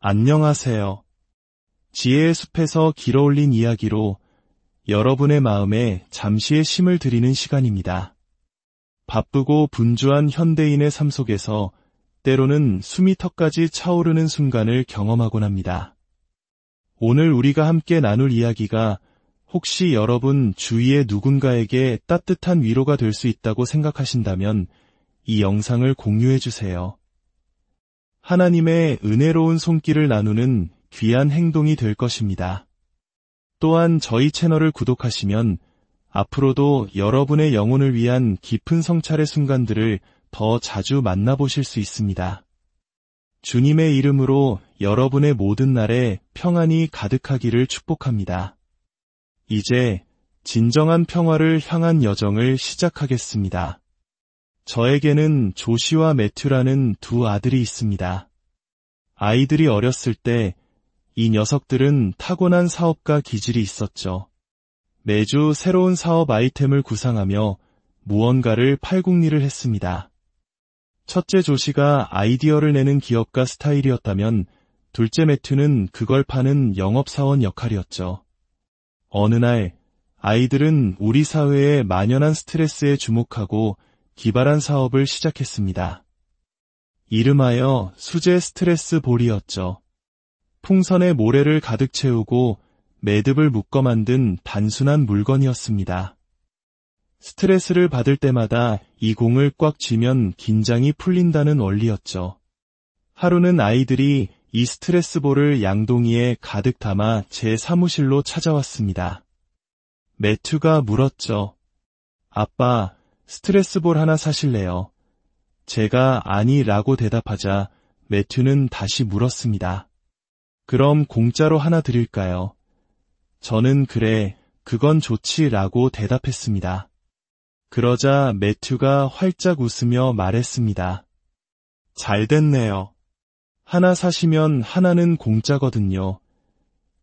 안녕하세요. 지혜의 숲에서 길어올린 이야기로 여러분의 마음에 잠시의 쉼을 드리는 시간입니다. 바쁘고 분주한 현대인의 삶 속에서 때로는 숨이 턱까지 차오르는 순간을 경험하곤 합니다. 오늘 우리가 함께 나눌 이야기가 혹시 여러분 주위의 누군가에게 따뜻한 위로가 될 수 있다고 생각하신다면 이 영상을 공유해 주세요. 하나님의 은혜로운 손길을 나누는 귀한 행동이 될 것입니다. 또한 저희 채널을 구독하시면 앞으로도 여러분의 영혼을 위한 깊은 성찰의 순간들을 더 자주 만나보실 수 있습니다. 주님의 이름으로 여러분의 모든 날에 평안이 가득하기를 축복합니다. 이제 진정한 평화를 향한 여정을 시작하겠습니다. 저에게는 조시와 매튜라는 두 아들이 있습니다. 아이들이 어렸을 때 이 녀석들은 타고난 사업가 기질이 있었죠. 매주 새로운 사업 아이템을 구상하며 무언가를 팔궁리를 했습니다. 첫째 조시가 아이디어를 내는 기업가 스타일이었다면 둘째 매튜는 그걸 파는 영업사원 역할이었죠. 어느 날 아이들은 우리 사회의 만연한 스트레스에 주목하고 기발한 사업을 시작했습니다. 이름하여 수제 스트레스 볼이었죠. 풍선에 모래를 가득 채우고 매듭을 묶어 만든 단순한 물건이었습니다. 스트레스를 받을 때마다 이 공을 꽉 쥐면 긴장이 풀린다는 원리였죠. 하루는 아이들이 이 스트레스 볼을 양동이에 가득 담아 제 사무실로 찾아왔습니다. 매튜가 물었죠. 아빠, 스트레스 볼 하나 사실래요? 제가 아니라고 대답하자 매튜는 다시 물었습니다. 그럼 공짜로 하나 드릴까요? 저는 그래, 그건 좋지라고 대답했습니다. 그러자 매튜가 활짝 웃으며 말했습니다. 잘 됐네요. 하나 사시면 하나는 공짜거든요.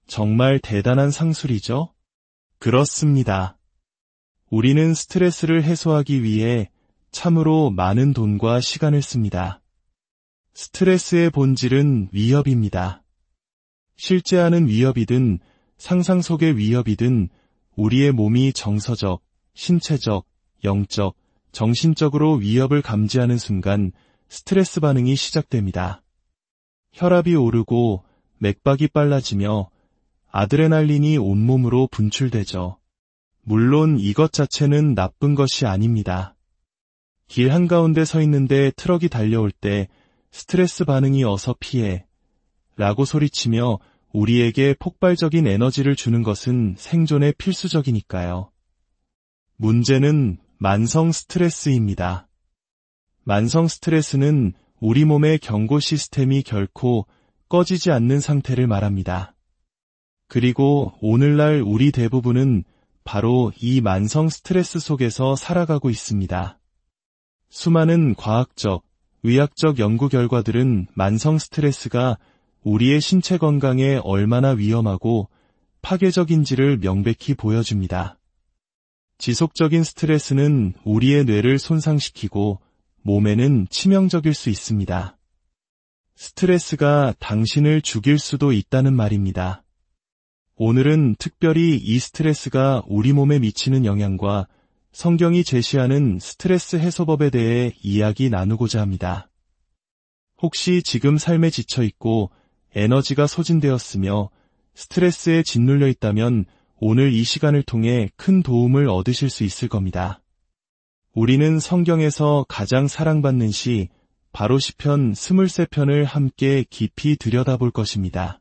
정말 대단한 상술이죠? 그렇습니다. 우리는 스트레스를 해소하기 위해 참으로 많은 돈과 시간을 씁니다. 스트레스의 본질은 위협입니다. 실제하는 위협이든 상상 속의 위협이든 우리의 몸이 정서적, 신체적, 영적, 정신적으로 위협을 감지하는 순간 스트레스 반응이 시작됩니다. 혈압이 오르고 맥박이 빨라지며 아드레날린이 온몸으로 분출되죠. 물론 이것 자체는 나쁜 것이 아닙니다. 길 한가운데 서 있는데 트럭이 달려올 때 스트레스 반응이 어서 피해 라고 소리치며 우리에게 폭발적인 에너지를 주는 것은 생존에 필수적이니까요. 문제는 만성 스트레스입니다. 만성 스트레스는 우리 몸의 경고 시스템이 결코 꺼지지 않는 상태를 말합니다. 그리고 오늘날 우리 대부분은 바로 이 만성 스트레스 속에서 살아가고 있습니다. 수많은 과학적, 의학적 연구 결과들은 만성 스트레스가 우리의 신체 건강에 얼마나 위험하고 파괴적인지를 명백히 보여줍니다. 지속적인 스트레스는 우리의 뇌를 손상시키고 몸에는 치명적일 수 있습니다. 스트레스가 당신을 죽일 수도 있다는 말입니다. 오늘은 특별히 이 스트레스가 우리 몸에 미치는 영향과 성경이 제시하는 스트레스 해소법에 대해 이야기 나누고자 합니다. 혹시 지금 삶에 지쳐있고 에너지가 소진되었으며 스트레스에 짓눌려 있다면 오늘 이 시간을 통해 큰 도움을 얻으실 수 있을 겁니다. 우리는 성경에서 가장 사랑받는 시 바로 시편 23편을 함께 깊이 들여다볼 것입니다.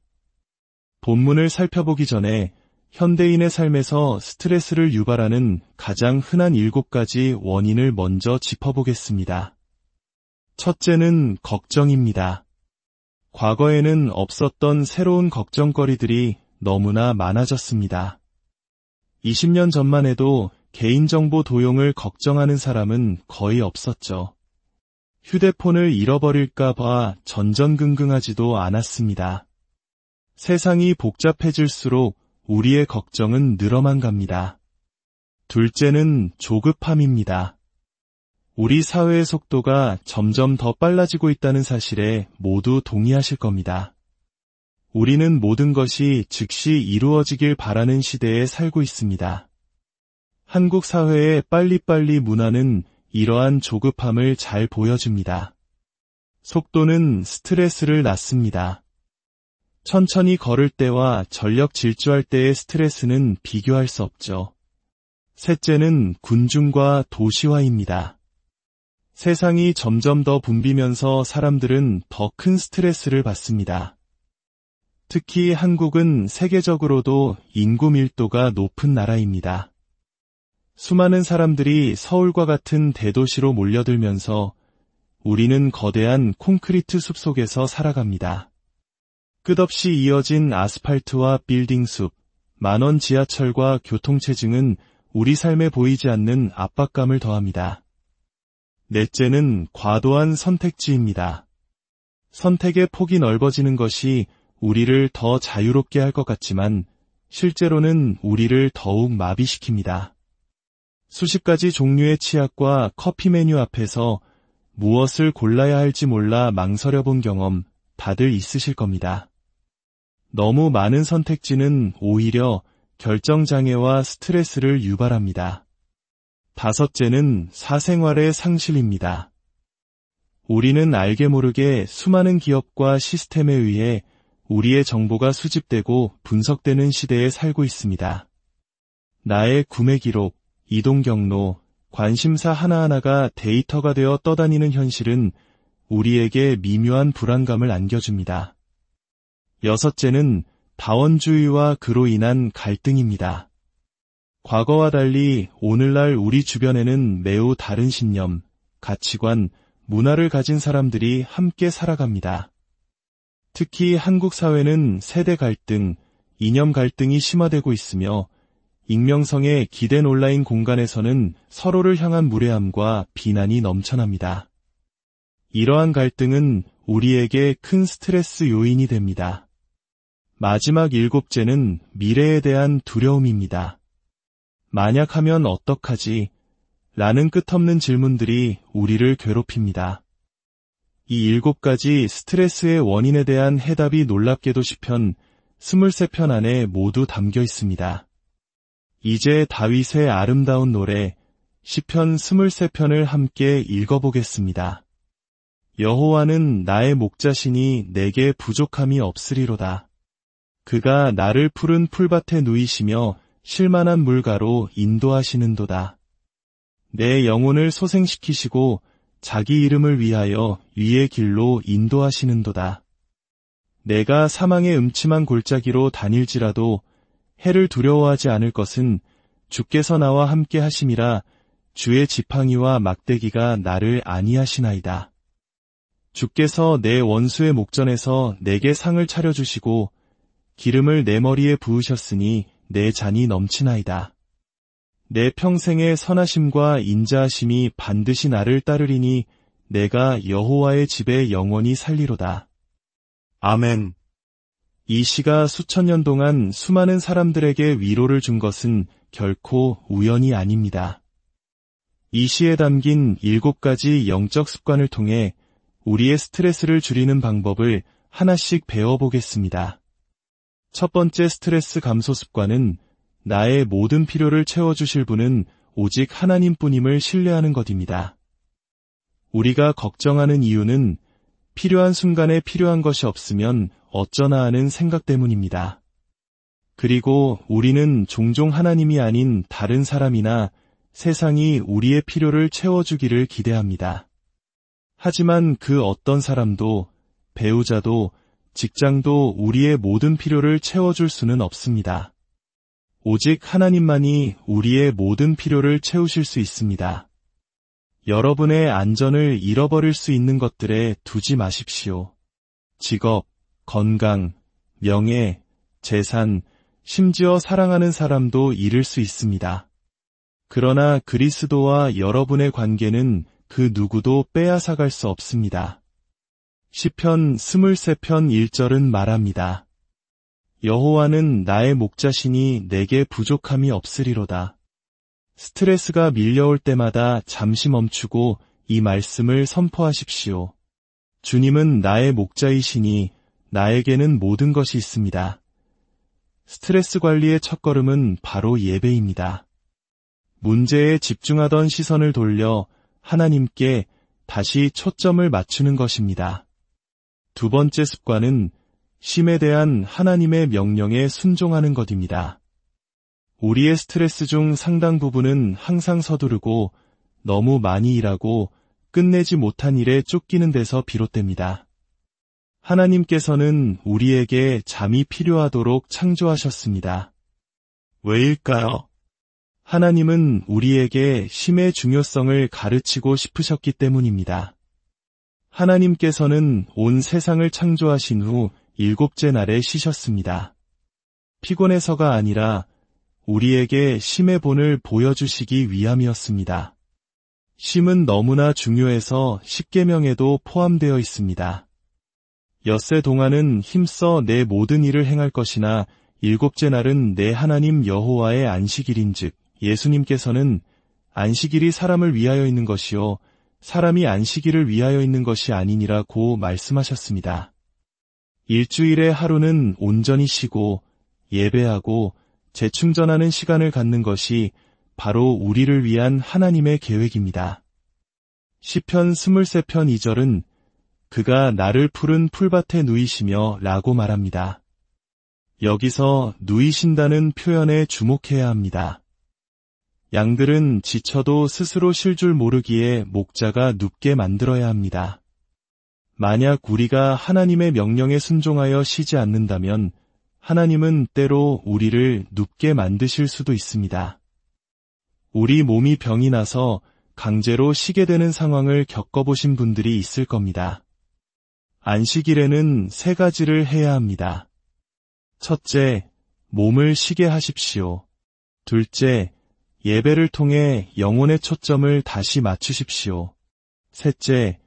본문을 살펴보기 전에 현대인의 삶에서 스트레스를 유발하는 가장 흔한 7가지 원인을 먼저 짚어보겠습니다. 첫째는 걱정입니다. 과거에는 없었던 새로운 걱정거리들이 너무나 많아졌습니다. 20년 전만 해도 개인정보 도용을 걱정하는 사람은 거의 없었죠. 휴대폰을 잃어버릴까봐 전전긍긍하지도 않았습니다. 세상이 복잡해질수록 우리의 걱정은 늘어만 갑니다. 둘째는 조급함입니다. 우리 사회의 속도가 점점 더 빨라지고 있다는 사실에 모두 동의하실 겁니다. 우리는 모든 것이 즉시 이루어지길 바라는 시대에 살고 있습니다. 한국 사회의 빨리빨리 문화는 이러한 조급함을 잘 보여줍니다. 속도는 스트레스를 낳습니다. 천천히 걸을 때와 전력 질주할 때의 스트레스는 비교할 수 없죠. 셋째는 군중과 도시화입니다. 세상이 점점 더 붐비면서 사람들은 더 큰 스트레스를 받습니다. 특히 한국은 세계적으로도 인구 밀도가 높은 나라입니다. 수많은 사람들이 서울과 같은 대도시로 몰려들면서 우리는 거대한 콘크리트 숲 속에서 살아갑니다. 끝없이 이어진 아스팔트와 빌딩 숲, 만원 지하철과 교통체증은 우리 삶에 보이지 않는 압박감을 더합니다. 넷째는 과도한 선택지입니다. 선택의 폭이 넓어지는 것이 우리를 더 자유롭게 할 것 같지만 실제로는 우리를 더욱 마비시킵니다. 수십 가지 종류의 치약과 커피 메뉴 앞에서 무엇을 골라야 할지 몰라 망설여 본 경험 다들 있으실 겁니다. 너무 많은 선택지는 오히려 결정장애와 스트레스를 유발합니다. 다섯째는 사생활의 상실입니다. 우리는 알게 모르게 수많은 기업과 시스템에 의해 우리의 정보가 수집되고 분석되는 시대에 살고 있습니다. 나의 구매 기록, 이동 경로, 관심사 하나하나가 데이터가 되어 떠다니는 현실은 우리에게 미묘한 불안감을 안겨줍니다. 여섯째는 다원주의와 그로 인한 갈등입니다. 과거와 달리 오늘날 우리 주변에는 매우 다른 신념, 가치관, 문화를 가진 사람들이 함께 살아갑니다. 특히 한국 사회는 세대 갈등, 이념 갈등이 심화되고 있으며 익명성에 기댄 온라인 공간에서는 서로를 향한 무례함과 비난이 넘쳐납니다. 이러한 갈등은 우리에게 큰 스트레스 요인이 됩니다. 마지막 일곱째는 미래에 대한 두려움입니다. 만약 하면 어떡하지? 라는 끝없는 질문들이 우리를 괴롭힙니다. 이 7가지 스트레스의 원인에 대한 해답이 놀랍게도 시편 23편 안에 모두 담겨 있습니다. 이제 다윗의 아름다운 노래 시편 23편을 함께 읽어보겠습니다. 여호와는 나의 목자시니 내게 부족함이 없으리로다. 그가 나를 푸른 풀밭에 누이시며 쉴만한 물가로 인도하시는도다. 내 영혼을 소생시키시고 자기 이름을 위하여 위의 길로 인도하시는도다. 내가 사망의 음침한 골짜기로 다닐지라도 해를 두려워하지 않을 것은 주께서 나와 함께 하심이라. 주의 지팡이와 막대기가 나를 안위하시나이다. 주께서 내 원수의 목전에서 내게 상을 차려주시고 기름을 내 머리에 부으셨으니 내 잔이 넘치나이다. 내 평생의 선하심과 인자하심이 반드시 나를 따르리니 내가 여호와의 집에 영원히 살리로다. 아멘. 이 시가 수천 년 동안 수많은 사람들에게 위로를 준 것은 결코 우연이 아닙니다. 이 시에 담긴 7가지 영적 습관을 통해 우리의 스트레스를 줄이는 방법을 하나씩 배워보겠습니다. 첫 번째 스트레스 감소 습관은 나의 모든 필요를 채워주실 분은 오직 하나님뿐임을 신뢰하는 것입니다. 우리가 걱정하는 이유는 필요한 순간에 필요한 것이 없으면 어쩌나 하는 생각 때문입니다. 그리고 우리는 종종 하나님이 아닌 다른 사람이나 세상이 우리의 필요를 채워주기를 기대합니다. 하지만 그 어떤 사람도, 배우자도, 직장도 우리의 모든 필요를 채워줄 수는 없습니다. 오직 하나님만이 우리의 모든 필요를 채우실 수 있습니다. 여러분의 안전을 잃어버릴 수 있는 것들에 두지 마십시오. 직업, 건강, 명예, 재산, 심지어 사랑하는 사람도 잃을 수 있습니다. 그러나 그리스도와 여러분의 관계는 그 누구도 빼앗아갈 수 없습니다. 시편 23편 1절은 말합니다. 여호와는 나의 목자시니 내게 부족함이 없으리로다. 스트레스가 밀려올 때마다 잠시 멈추고 이 말씀을 선포하십시오. 주님은 나의 목자이시니 나에게는 모든 것이 있습니다. 스트레스 관리의 첫걸음은 바로 예배입니다. 문제에 집중하던 시선을 돌려 하나님께 다시 초점을 맞추는 것입니다. 두 번째 습관은 쉼에 대한 하나님의 명령에 순종하는 것입니다. 우리의 스트레스 중 상당 부분은 항상 서두르고 너무 많이 일하고 끝내지 못한 일에 쫓기는 데서 비롯됩니다. 하나님께서는 우리에게 잠이 필요하도록 창조하셨습니다. 왜일까요? 하나님은 우리에게 쉼의 중요성을 가르치고 싶으셨기 때문입니다. 하나님께서는 온 세상을 창조하신 후 7째 날에 쉬셨습니다. 피곤해서가 아니라 우리에게 쉼의 본을 보여주시기 위함이었습니다. 쉼은 너무나 중요해서 십계명에도 포함되어 있습니다. 엿새 동안은 힘써 내 모든 일을 행할 것이나 7째 날은 내 하나님 여호와의 안식일인즉 예수님께서는 안식일이 사람을 위하여 있는 것이요 사람이 안식일을 위하여 있는 것이 아니니라고 말씀하셨습니다. 일주일의 하루는 온전히 쉬고 예배하고 재충전하는 시간을 갖는 것이 바로 우리를 위한 하나님의 계획입니다. 시편 23편 2절은 그가 나를 푸른 풀밭에 누이시며 라고 말합니다. 여기서 누이신다는 표현에 주목해야 합니다. 양들은 지쳐도 스스로 쉴 줄 모르기에 목자가 눕게 만들어야 합니다. 만약 우리가 하나님의 명령에 순종하여 쉬지 않는다면 하나님은 때로 우리를 눕게 만드실 수도 있습니다. 우리 몸이 병이 나서 강제로 쉬게 되는 상황을 겪어보신 분들이 있을 겁니다. 안식일에는 3가지를 해야 합니다. 첫째, 몸을 쉬게 하십시오. 둘째, 예배를 통해 영혼의 초점을 다시 맞추십시오. 셋째,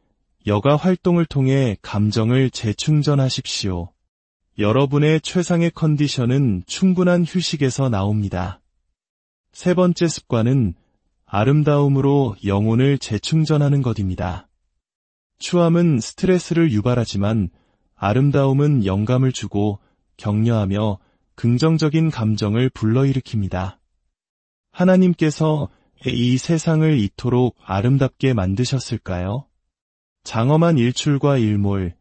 여가 활동을 통해 감정을 재충전하십시오. 여러분의 최상의 컨디션은 충분한 휴식에서 나옵니다. 세 번째 습관은 아름다움으로 영혼을 재충전하는 것입니다. 추함은 스트레스를 유발하지만 아름다움은 영감을 주고 격려하며 긍정적인 감정을 불러일으킵니다. 하나님께서 이 세상을 이토록 아름답게 만드셨을까요? 장엄한 일출과 일몰,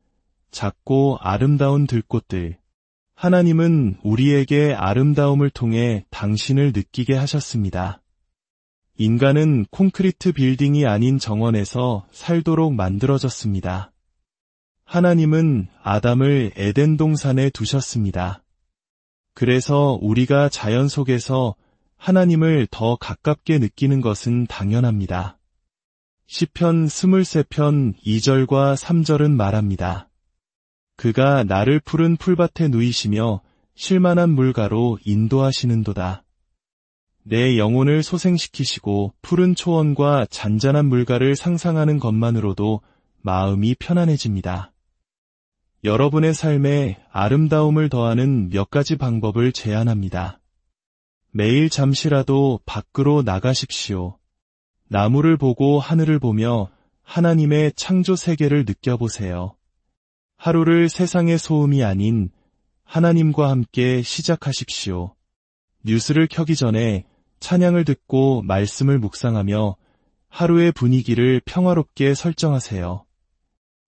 작고 아름다운 들꽃들. 하나님은 우리에게 아름다움을 통해 당신을 느끼게 하셨습니다. 인간은 콘크리트 빌딩이 아닌 정원에서 살도록 만들어졌습니다. 하나님은 아담을 에덴 동산에 두셨습니다. 그래서 우리가 자연 속에서 하나님을 더 가깝게 느끼는 것은 당연합니다. 시편 23편 2절과 3절은 말합니다. 그가 나를 푸른 풀밭에 누이시며 쉴만한 물가로 인도하시는도다. 내 영혼을 소생시키시고 푸른 초원과 잔잔한 물가를 상상하는 것만으로도 마음이 편안해집니다. 여러분의 삶에 아름다움을 더하는 몇 가지 방법을 제안합니다. 매일 잠시라도 밖으로 나가십시오. 나무를 보고 하늘을 보며 하나님의 창조 세계를 느껴보세요. 하루를 세상의 소음이 아닌 하나님과 함께 시작하십시오. 뉴스를 켜기 전에 찬양을 듣고 말씀을 묵상하며 하루의 분위기를 평화롭게 설정하세요.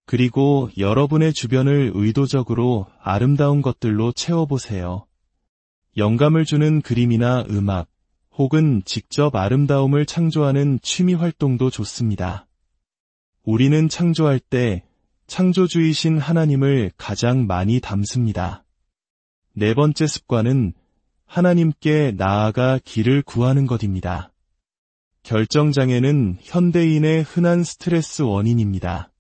그리고 여러분의 주변을 의도적으로 아름다운 것들로 채워보세요. 영감을 주는 그림이나 음악, 혹은 직접 아름다움을 창조하는 취미 활동도 좋습니다. 우리는 창조할 때 창조주이신 하나님을 가장 많이 담습니다. 네 번째 습관은 하나님께 나아가 길을 구하는 것입니다. 결정장애는 현대인의 흔한 스트레스 원인입니다.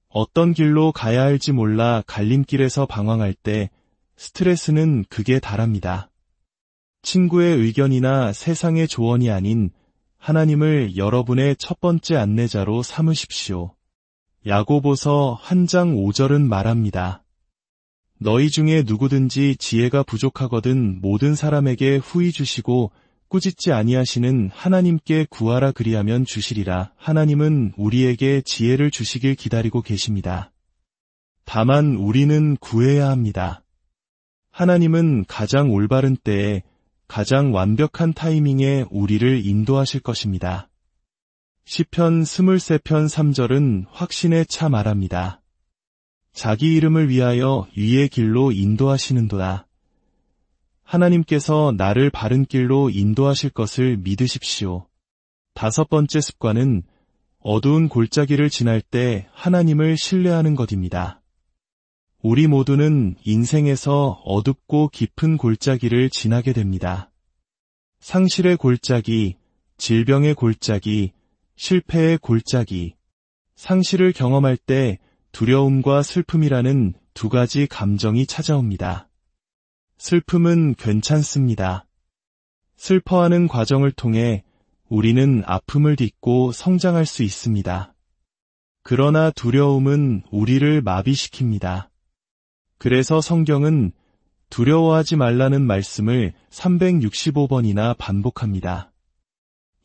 어떤 길로 가야 할지 몰라 갈림길에서 방황할 때 스트레스는 극에 달합니다. 친구의 의견이나 세상의 조언이 아닌 하나님을 여러분의 첫 번째 안내자로 삼으십시오. 야고보서 1장 5절은 말합니다. 너희 중에 누구든지 지혜가 부족하거든 모든 사람에게 후히 주시고 꾸짖지 아니하시는 하나님께 구하라 그리하면 주시리라. 하나님은 우리에게 지혜를 주시길 기다리고 계십니다. 다만 우리는 구해야 합니다. 하나님은 가장 올바른 때에 가장 완벽한 타이밍에 우리를 인도하실 것입니다. 시편 23편 3절은 확신에 차 말합니다. 자기 이름을 위하여 위의 길로 인도하시는도다. 하나님께서 나를 바른 길로 인도하실 것을 믿으십시오. 5번째 습관은 어두운 골짜기를 지날 때 하나님을 신뢰하는 것입니다. 우리 모두는 인생에서 어둡고 깊은 골짜기를 지나게 됩니다. 상실의 골짜기, 질병의 골짜기, 실패의 골짜기. 상실을 경험할 때 두려움과 슬픔이라는 두 가지 감정이 찾아옵니다. 슬픔은 괜찮습니다. 슬퍼하는 과정을 통해 우리는 아픔을 딛고 성장할 수 있습니다. 그러나 두려움은 우리를 마비시킵니다. 그래서 성경은 두려워하지 말라는 말씀을 365번이나 반복합니다.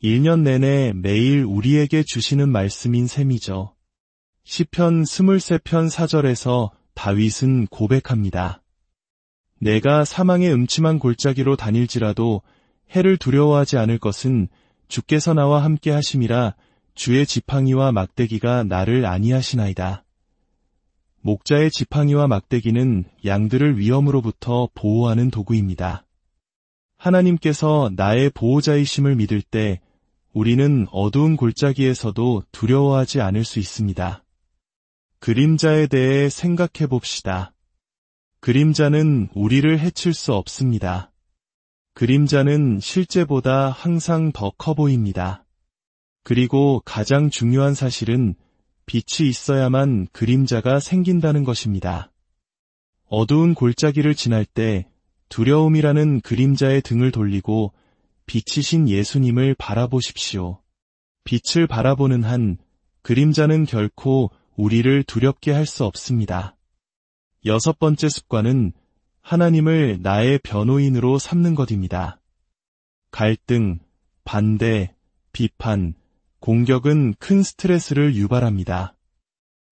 1년 내내 매일 우리에게 주시는 말씀인 셈이죠. 시편 23편 4절에서 다윗은 고백합니다. 내가 사망의 음침한 골짜기로 다닐지라도 해를 두려워하지 않을 것은 주께서 나와 함께 하심이라. 주의 지팡이와 막대기가 나를 안위하시나이다. 목자의 지팡이와 막대기는 양들을 위험으로부터 보호하는 도구입니다. 하나님께서 나의 보호자이심을 믿을 때 우리는 어두운 골짜기에서도 두려워하지 않을 수 있습니다. 그림자에 대해 생각해 봅시다. 그림자는 우리를 해칠 수 없습니다. 그림자는 실제보다 항상 더 커 보입니다. 그리고 가장 중요한 사실은 빛이 있어야만 그림자가 생긴다는 것입니다. 어두운 골짜기를 지날 때 두려움이라는 그림자의 등을 돌리고 빛이신 예수님을 바라보십시오. 빛을 바라보는 한 그림자는 결코 우리를 두렵게 할 수 없습니다. 6번째 습관은 하나님을 나의 변호인으로 삼는 것입니다. 갈등, 반대, 비판, 공격은 큰 스트레스를 유발합니다.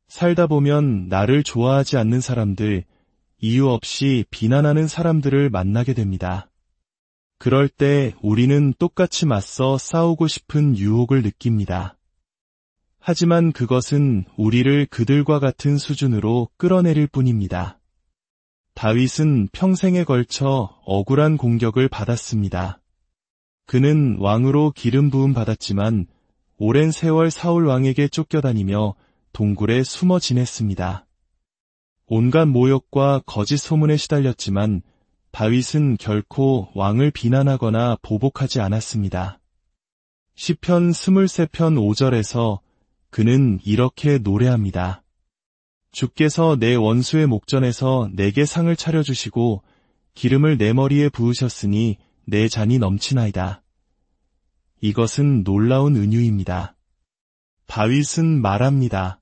살다 보면 나를 좋아하지 않는 사람들, 이유 없이 비난하는 사람들을 만나게 됩니다. 그럴 때 우리는 똑같이 맞서 싸우고 싶은 유혹을 느낍니다. 하지만 그것은 우리를 그들과 같은 수준으로 끌어내릴 뿐입니다. 다윗은 평생에 걸쳐 억울한 공격을 받았습니다. 그는 왕으로 기름 부음 받았지만 오랜 세월 사울 왕에게 쫓겨다니며 동굴에 숨어 지냈습니다. 온갖 모욕과 거짓 소문에 시달렸지만 다윗은 결코 왕을 비난하거나 보복하지 않았습니다. 시편 23편 5절에서 그는 이렇게 노래합니다. 주께서 내 원수의 목전에서 내게 상을 차려주시고 기름을 내 머리에 부으셨으니 내 잔이 넘치나이다. 이것은 놀라운 은유입니다. 다윗은 말합니다.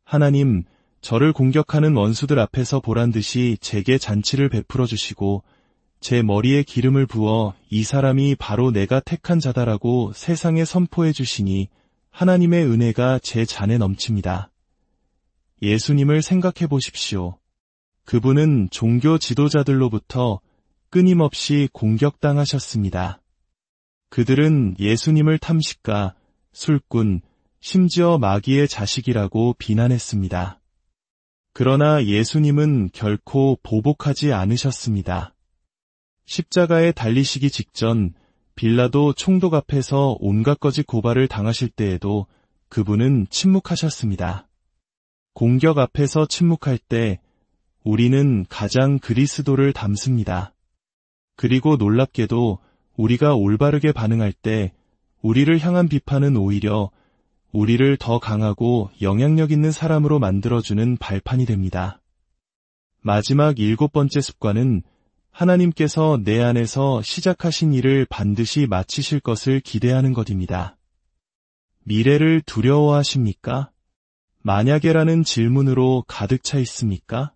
하나님, 저를 공격하는 원수들 앞에서 보란듯이 제게 잔치를 베풀어 주시고 제 머리에 기름을 부어 이 사람이 바로 내가 택한 자다라고 세상에 선포해 주시니 하나님의 은혜가 제 잔에 넘칩니다. 예수님을 생각해 보십시오. 그분은 종교 지도자들로부터 끊임없이 공격당하셨습니다. 그들은 예수님을 탐식가, 술꾼, 심지어 마귀의 자식이라고 비난했습니다. 그러나 예수님은 결코 보복하지 않으셨습니다. 십자가에 달리시기 직전 빌라도 총독 앞에서 온갖 거짓 고발을 당하실 때에도 그분은 침묵하셨습니다. 공격 앞에서 침묵할 때 우리는 가장 그리스도를 닮습니다. 그리고 놀랍게도 우리가 올바르게 반응할 때 우리를 향한 비판은 오히려 우리를 더 강하고 영향력 있는 사람으로 만들어주는 발판이 됩니다. 마지막 7번째 습관은 하나님께서 내 안에서 시작하신 일을 반드시 마치실 것을 기대하는 것입니다. 미래를 두려워하십니까? 만약에라는 질문으로 가득 차 있습니까?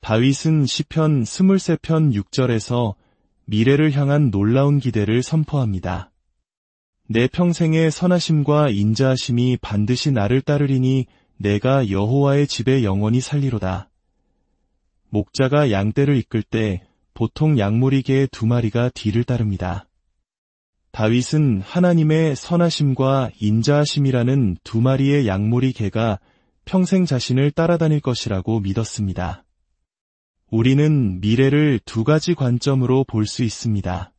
다윗은 시편 23편 6절에서 미래를 향한 놀라운 기대를 선포합니다. 내 평생의 선하심과 인자하심이 반드시 나를 따르리니 내가 여호와의 집에 영원히 살리로다. 목자가 양떼를 이끌 때 보통 양무리 개 2마리가 뒤를 따릅니다. 다윗은 하나님의 선하심과 인자하심이라는 2마리의 양무리 개가 평생 자신을 따라다닐 것이라고 믿었습니다. 우리는 미래를 2가지 관점으로 볼 수 있습니다.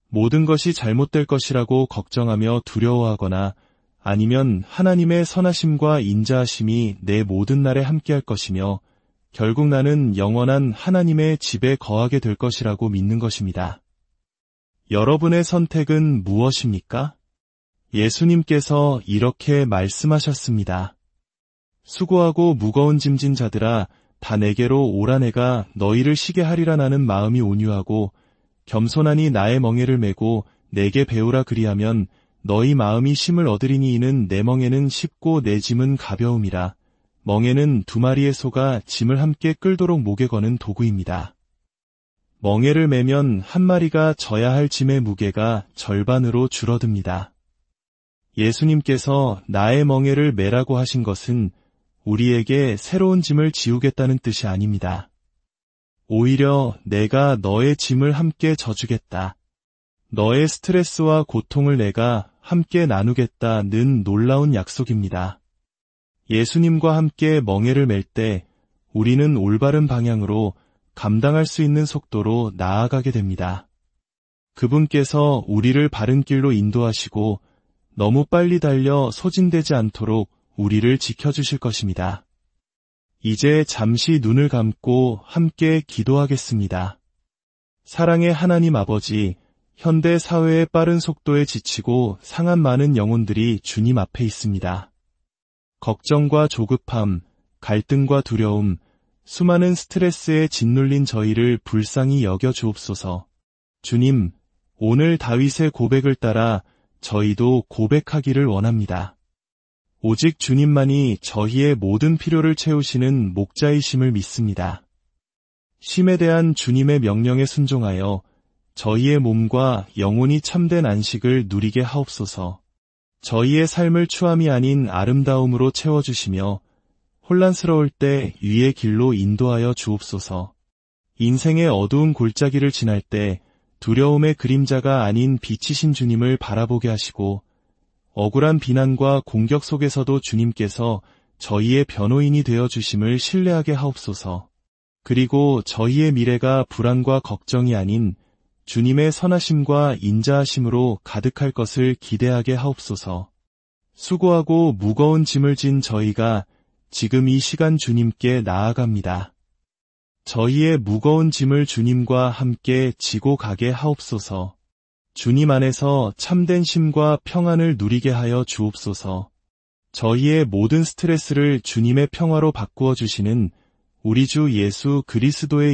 모든 것이 잘못될 것이라고 걱정하며 두려워하거나 아니면 하나님의 선하심과 인자하심이 내 모든 날에 함께할 것이며 결국 나는 영원한 하나님의 집에 거하게 될 것이라고 믿는 것입니다. 여러분의 선택은 무엇입니까? 예수님께서 이렇게 말씀하셨습니다. 수고하고 무거운 짐진 자들아 다 내게로 오라. 내가 너희를 쉬게 하리라. 나는 마음이 온유하고 겸손하니 나의 멍에를 메고 내게 배우라. 그리하면 너희 마음이 쉼을 얻으리니 이는 내 멍에는 쉽고 내 짐은 가벼움이라. 멍에는 2마리의 소가 짐을 함께 끌도록 목에 거는 도구입니다. 멍에를 매면 1마리가 져야 할 짐의 무게가 절반으로 줄어듭니다. 예수님께서 나의 멍에를 매라고 하신 것은 우리에게 새로운 짐을 지우겠다는 뜻이 아닙니다. 오히려 내가 너의 짐을 함께 져주겠다. 너의 스트레스와 고통을 내가 함께 나누겠다는 놀라운 약속입니다. 예수님과 함께 멍에를 맬 때 우리는 올바른 방향으로 감당할 수 있는 속도로 나아가게 됩니다. 그분께서 우리를 바른 길로 인도하시고 너무 빨리 달려 소진되지 않도록 우리를 지켜주실 것입니다. 이제 잠시 눈을 감고 함께 기도하겠습니다. 사랑의 하나님 아버지, 현대 사회의 빠른 속도에 지치고 상한 많은 영혼들이 주님 앞에 있습니다. 걱정과 조급함, 갈등과 두려움, 수많은 스트레스에 짓눌린 저희를 불쌍히 여겨 주옵소서. 주님, 오늘 다윗의 고백을 따라 저희도 고백하기를 원합니다. 오직 주님만이 저희의 모든 필요를 채우시는 목자이심을 믿습니다. 쉼에 대한 주님의 명령에 순종하여 저희의 몸과 영혼이 참된 안식을 누리게 하옵소서. 저희의 삶을 추함이 아닌 아름다움으로 채워주시며 혼란스러울 때 위의 길로 인도하여 주옵소서. 인생의 어두운 골짜기를 지날 때 두려움의 그림자가 아닌 빛이신 주님을 바라보게 하시고 억울한 비난과 공격 속에서도 주님께서 저희의 변호인이 되어주심을 신뢰하게 하옵소서. 그리고 저희의 미래가 불안과 걱정이 아닌 주님의 선하심과 인자하심으로 가득할 것을 기대하게 하옵소서. 수고하고 무거운 짐을 진 저희가 지금 이 시간 주님께 나아갑니다. 저희의 무거운 짐을 주님과 함께 지고 가게 하옵소서. 주님 안에서 참된 쉼과 평안을 누리게 하여 주옵소서. 저희의 모든 스트레스를 주님의 평화로 바꾸어 주시는 우리 주 예수 그리스도의